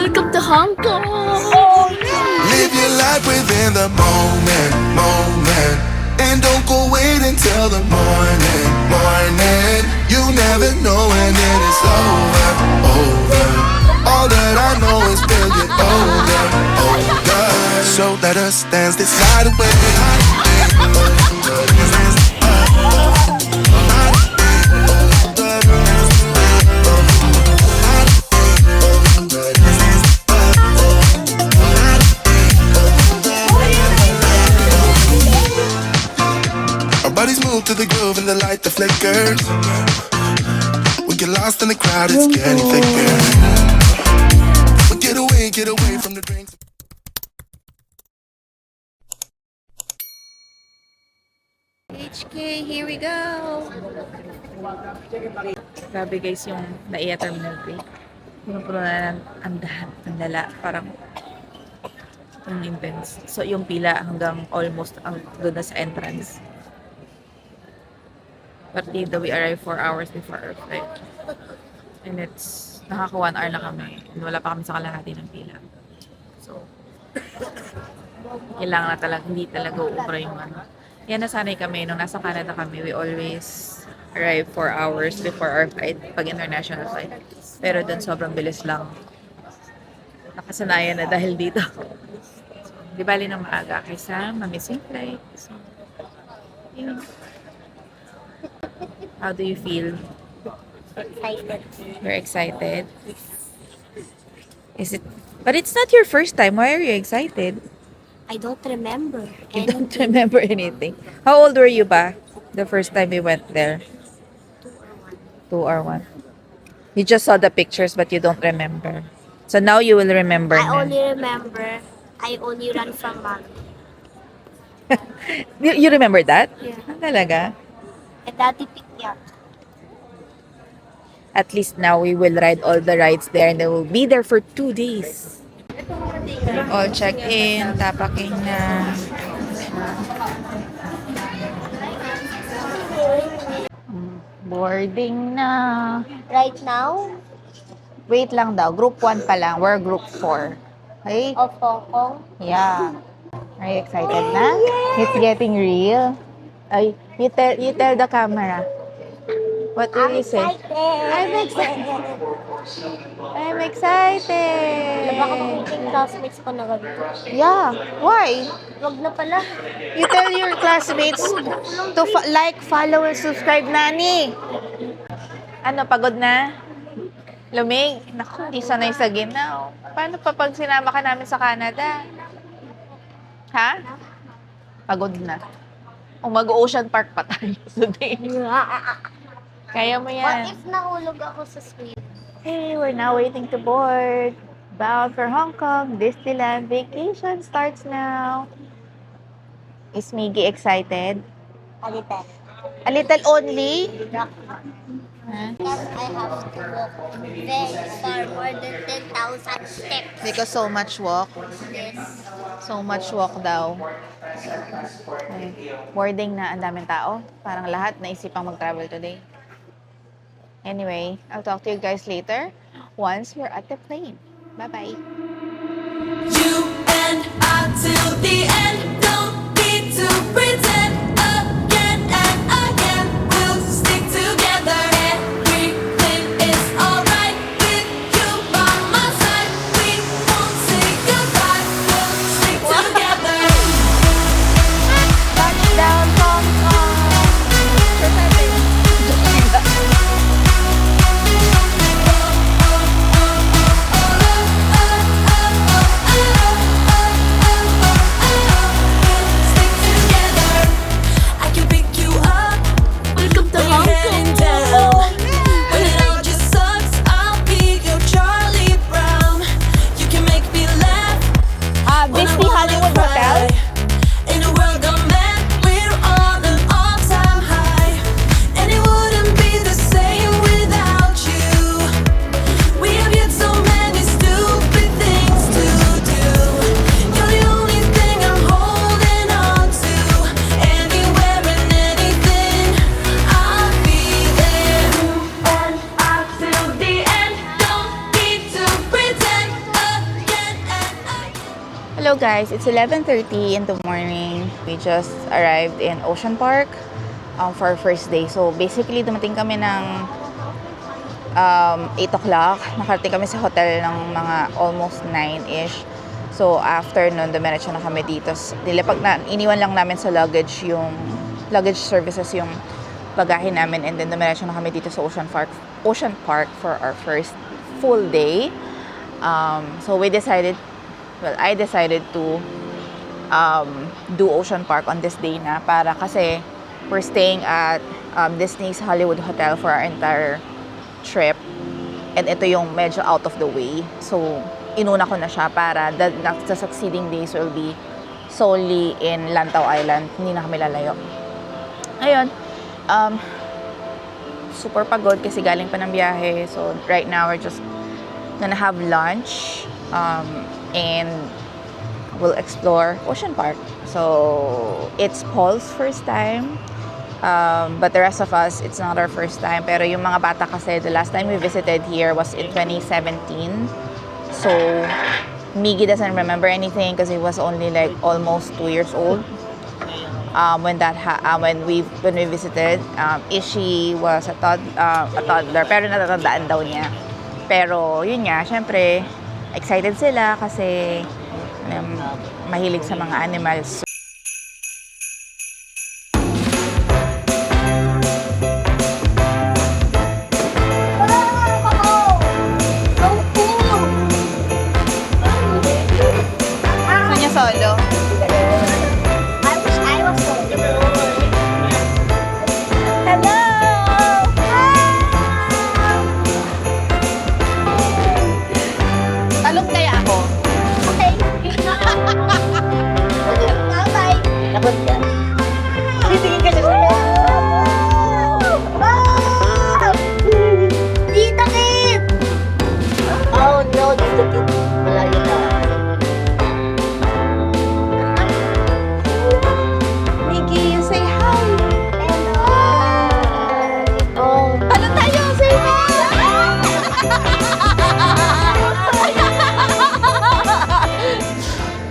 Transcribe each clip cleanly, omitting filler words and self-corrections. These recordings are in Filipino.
Welcome to Hong Kong. Live your life within the moment. And don't go wait until the morning. You never know when it is over. All that I know is we'll get older. So let us dance this night away. Bodies move to the groove and the light that flickers. We get lost in the crowd, it's getting thicker. We get away from the drinks. HK, here we go! Grabe guys yung NAIA Terminal 3. Puno na ang dahan, ang lala. Parang ang intense. So yung pila hanggang almost doon na sa entrance. Partido, we arrived 4 hours before our flight. And it's, nakaka 1 hour na kami. And wala pa kami sa kalahati ng pila. So, kailangan na talaga, hindi talaga uubra yung ano. Yan, nasanay kami. Nung nasa Canada kami, we always arrive 4 hours before our flight, pag international flight. Pero dun sobrang bilis lang. Nakasanayan na dahil dito. So, di bali na maaga kaysa ma-miss yung flight. So, yun. How do you feel? Excited. You're excited? Is it? But it's not your first time. Why are you excited? I don't remember. You don't remember anything. How old were you ba? The first time we went there? 2 or 1. You just saw the pictures but you don't remember. So now you will remember I na. only remember I only run from mommy. You remember that? Yeah. Ah, talaga? And daddy picked me up. At least now we will ride all the rides there and they will be there for 2 days. All checked in, tapaking na. Boarding na. Right now, Wait lang daw, group 1 pa lang. We're group 4. Okay? of Hong Kong. Yeah. Are you excited na? It's getting real. Ay, you tell the camera. What will you say? I'm excited. I'm excited. Baka makikita yung classmates ko na gabi. Yeah. Why? Wag na pala. You tell your classmates to like, follow, and subscribe, Nani. Ano, pagod na? Lumig? Naku, hindi sanay sa ginaw. Paano pa pag sinama ka namin sa Canada? Ha? Pagod na. O mag-ocean park pa tayo today. Kaya mo What yan. if nahulog ako sa Sweden? Hey, we're now waiting to board. Bound for Hong Kong. Disneyland vacation starts now. Is Miggy excited? A little. A little only? Huh? Because I have to walk very far, more than 10,000 steps. Because so much walk. Yes. So much walk daw. Okay. Boarding na, ang daming tao. Parang lahat naisipang mag-travel today. Anyway, I'll talk to you guys later once we're at the plane. Bye-bye. You and I till the end. Don't need to pretend again and again. We'll stick together. Everything is alright with you by my side. We won't say goodbye. We'll stick together. Touchdown, Hong Kong! Hello guys, it's 11:30 in the morning. We just arrived in Ocean Park for our first day. So basically, dumating kami ng 8 o'clock. Nakarating kami sa hotel ng mga almost 9-ish. So after nun, dumiretso na kami dito. Iniwan lang namin sa luggage yung luggage services yung bagahe namin, and then dumiretso na kami dito sa Ocean Park for our first full day. So I decided to do Ocean Park on this day na, para kasi we're staying at Disney's Hollywood Hotel for our entire trip, and ito yung medyo out of the way. So inuna ko na siya para the succeeding days will be solely in Lantau Island. Hindi na kami lalayo. Ayun, super pagod kasi galing pa ng biyahe. So right now we're just gonna have lunch and we'll explore Ocean Park. So it's Paul's first time, but the rest of us, it's not our first time. Pero yung mga bata kasi, the last time we visited here was in 2017. So Miggy doesn't remember anything because he was only like almost 2 years old when we visited. Ishi was a toddler, pero natatandaan daw niya. Pero yun nga, syempre excited sila kasi mahilig sa mga animals. Gusto niya solo? I wish I was solo. Hello! Talong kaya ako? Okay. Bye-bye. Labot ka. Titingin ka siya. Dito, kid! Oh no, dito, kid. Malayo na. Miggy, you say hi. Hello! Oh, Talong tayo, say hi!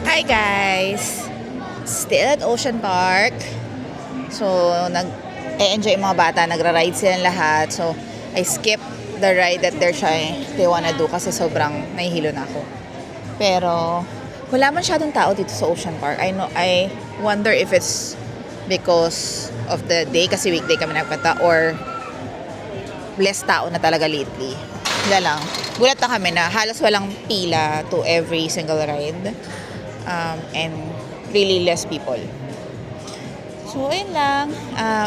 Hi guys! Still at Ocean Park. So, nag-enjoy yung mga bata. Nagra-ride silang lahat. So, I skipped the ride that they wanna do kasi sobrang nahihilo na ako. Pero, wala masyadong tao dito sa Ocean Park. I wonder if it's because of the day, kasi weekday kami nagpunta, or less tao na talaga lately. Wala lang. Gulat na kami na halos walang pila to every single ride. And really less people. So, ayun lang.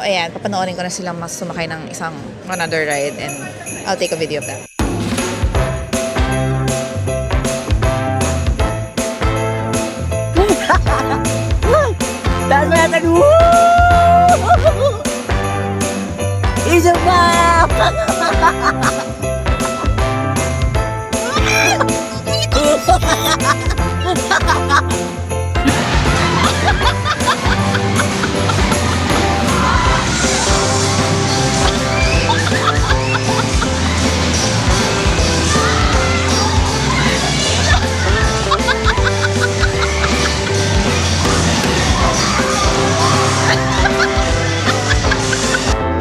Ayan, papanoorin ko na silang mas sumakay ng another ride, and I'll take a video of that. Taas mo natin. Woo! Isa pa!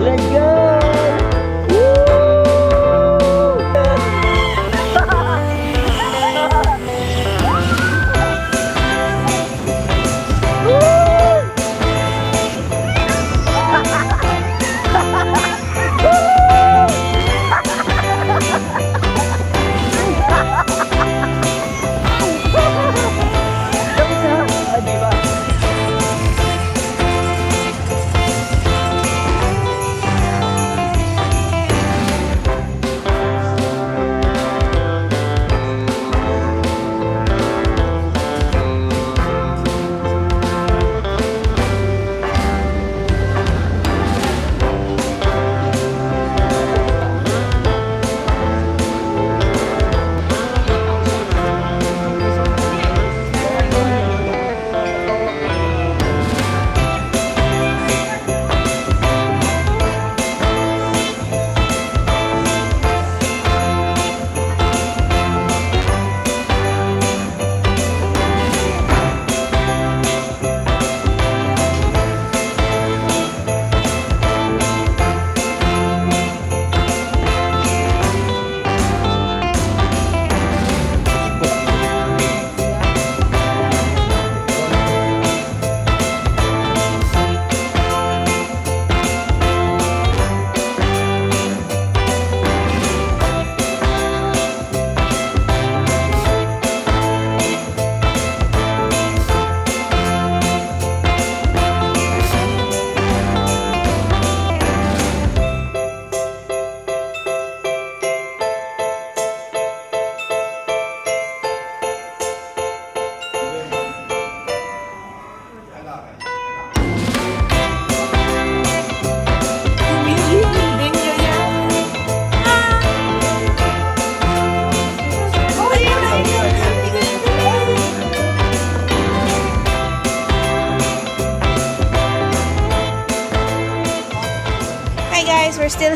Let's go! Woo!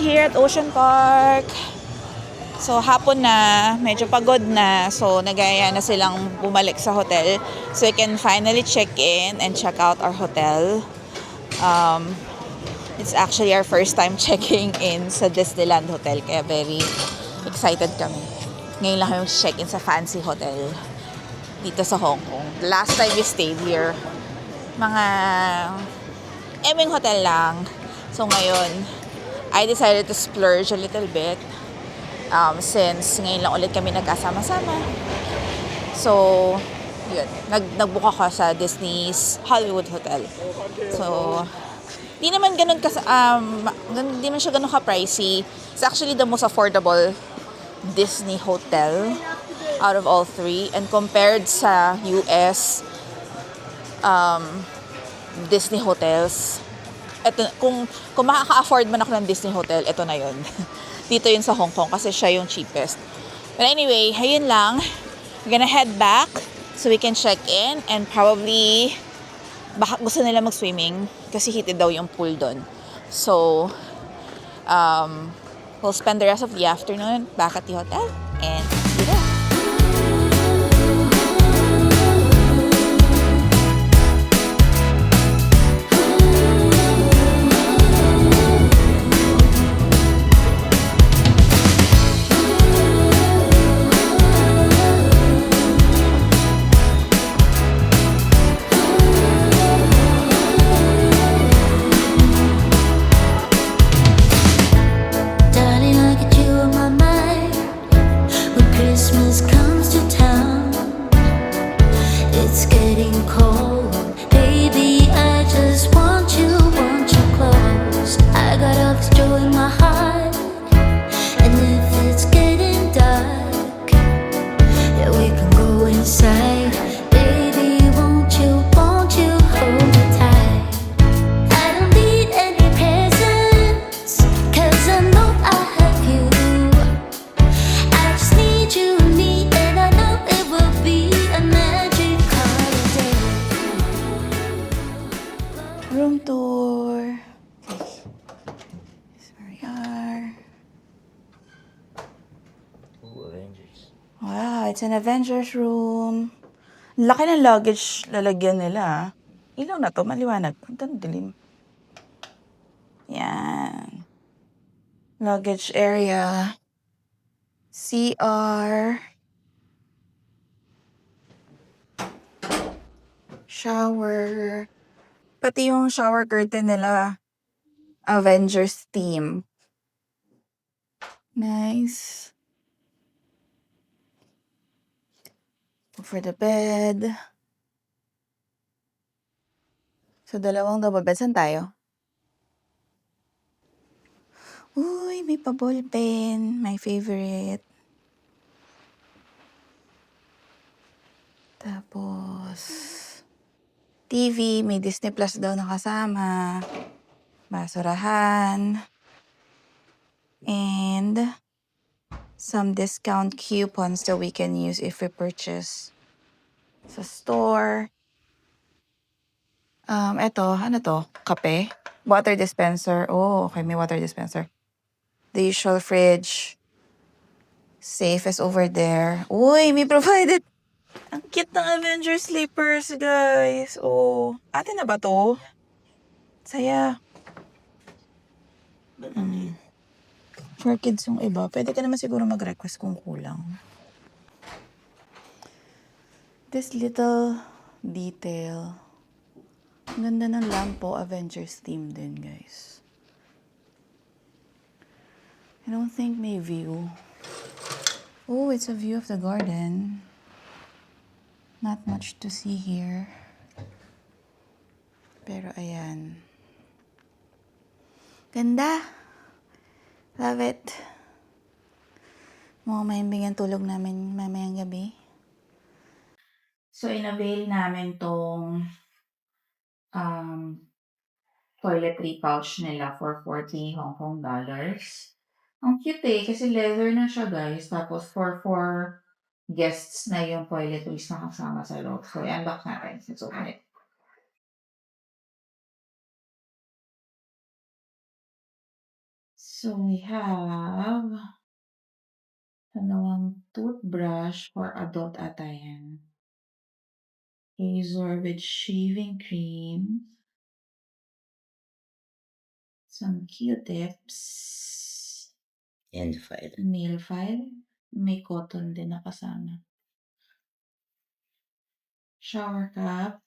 here at Ocean Park. So, hapon na, medyo pagod na. So, nagaya na silang bumalik sa hotel. So, we can finally check in and check out our hotel. It's actually our first time checking in sa Disneyland Hotel. Kaya very excited kami. Ngayon lang kami check-in sa fancy hotel dito sa Hong Kong. Last time we stayed here, mga eming hotel lang. So, ngayon, I decided to splurge a little bit. Since ngayon lang ulit kami nagkasama-sama. So, yun. Nag-book ako sa Disney's Hollywood Hotel. So, di naman ganun di naman siya ganun ka-pricey. It's actually the most affordable Disney hotel out of all three. And compared sa US Disney hotels, eto, kung makaka-afford man ako ng Disney hotel, ito na yun. Dito yun sa Hong Kong kasi siya yung cheapest. But anyway, ayun lang. We're gonna head back so we can check in and probably baka gusto nila mag-swimming kasi heated daw yung pool doon. So, we'll spend the rest of the afternoon back at the hotel and see you there. Darling, I get you on my mind when Christmas comes to town. It's getting cold, baby. I just want you close. I got all this joy in my heart, and if it's getting dark, yeah, we can go inside. Baby, won't you hold me tight? I don't need any presents, 'cause I know I have you. I just need you, and I know it will be a magic holiday. Room tour. Okay. Here we are. Avengers. Wow, it's an Avengers room. Laki ng luggage lalagyan nila. Ilaw na to, maliwanag. Ang dilim. Yan. Luggage area. CR. Shower. Pati yung shower curtain nila, Avengers theme. Nice. For the bed. So, dalawang double bed. Saan tayo? Uy, may pa-ball pen. My favorite. Tapos, TV. May Disney Plus daw nakasama. Basurahan. And some discount coupons that we can use if we purchase sa store. Eto, ano to? Kape? Water dispenser. Oh, okay, may water dispenser. The usual fridge. Safe is over there. Uy, may provided. Ang cute ng Avengers slippers, guys. Oh, atin na ba to? Saya. For kids yung iba. Pwede ka naman siguro mag-request kung kulang. This little detail. Ang ganda ng lampo. Avengers theme din, guys. I don't think may view. Oh, it's a view of the garden. Not much to see here. Pero ayan. Ganda! Love it. Mukhang mahimbing ang tulog namin mamayang gabi. So, in-avail namin tong toiletry pouch nila for 40 Hong Kong dollars. Ang cute eh, kasi leather na siya, guys. Tapos, for 4 guests na yung toiletries na kasama sa loob. So, i-unbox natin. Let's open it. So we have dalawang toothbrush for adult ata yan. Razor with shaving cream. Some Q-tips. And file. Nail file. May cotton din na kasama. Shower cap.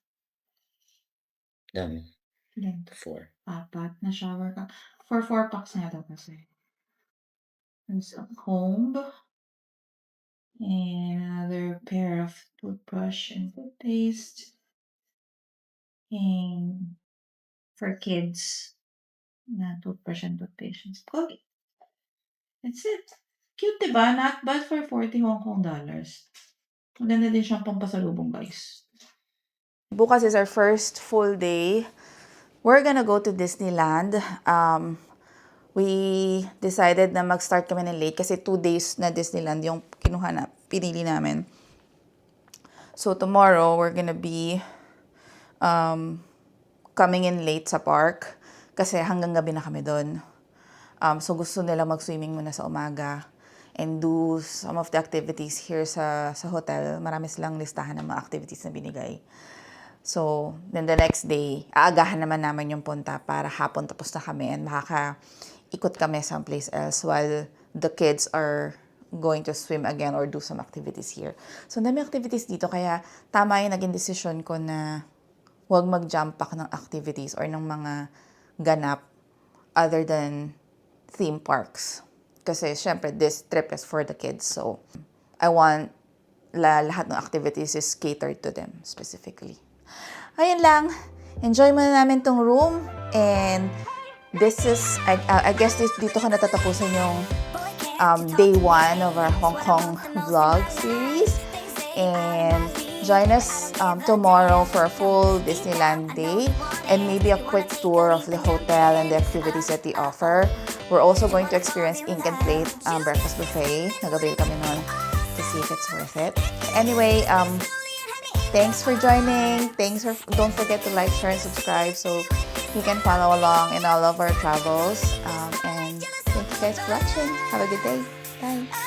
Dami. Ilan? 4. 4 na shower cap. For 4 packs nga daw kasi. There's a comb. And another pair of toothbrush and toothpaste. And for kids, na toothbrush and toothpaste. Okay. That's it. Cute, diba? Not bad for 40 Hong Kong dollars. Maganda din siyang pampasalubong, guys. Bukas is our first full day. We're gonna go to Disneyland. We decided na mag-start kami ng late kasi 2 days na Disneyland yung pinili namin. So tomorrow, we're gonna be coming in late sa park kasi hanggang gabi na kami doon. So gusto nila mag-swimming muna sa umaga and do some of the activities here sa hotel. Marami silang listahan ng mga activities na binigay. So, then the next day, aagahan naman namin yung punta para hapon tapos na kami and makaka-ikot kami someplace else while the kids are going to swim again or do some activities here. So, ang dami activities dito kaya tama yung naging decision ko na huwag mag-jump pack ng activities or ng mga ganap other than theme parks. Kasi, syempre, this trip is for the kids. So, I want lahat ng activities is catered to them specifically. Ayun lang. Enjoy muna namin tong room. And this is, I guess dito ko natatapusan yung day 1 of our Hong Kong vlog series. And join us tomorrow for a full Disneyland day and maybe a quick tour of the hotel and the activities that they offer. We're also going to experience Ink and Plate breakfast buffet. Nag-avail kami nun to see if it's worth it. Anyway, thanks for joining. Don't forget to like, share, and subscribe so you can follow along in all of our travels. And thank you guys for watching. Have a good day. Bye.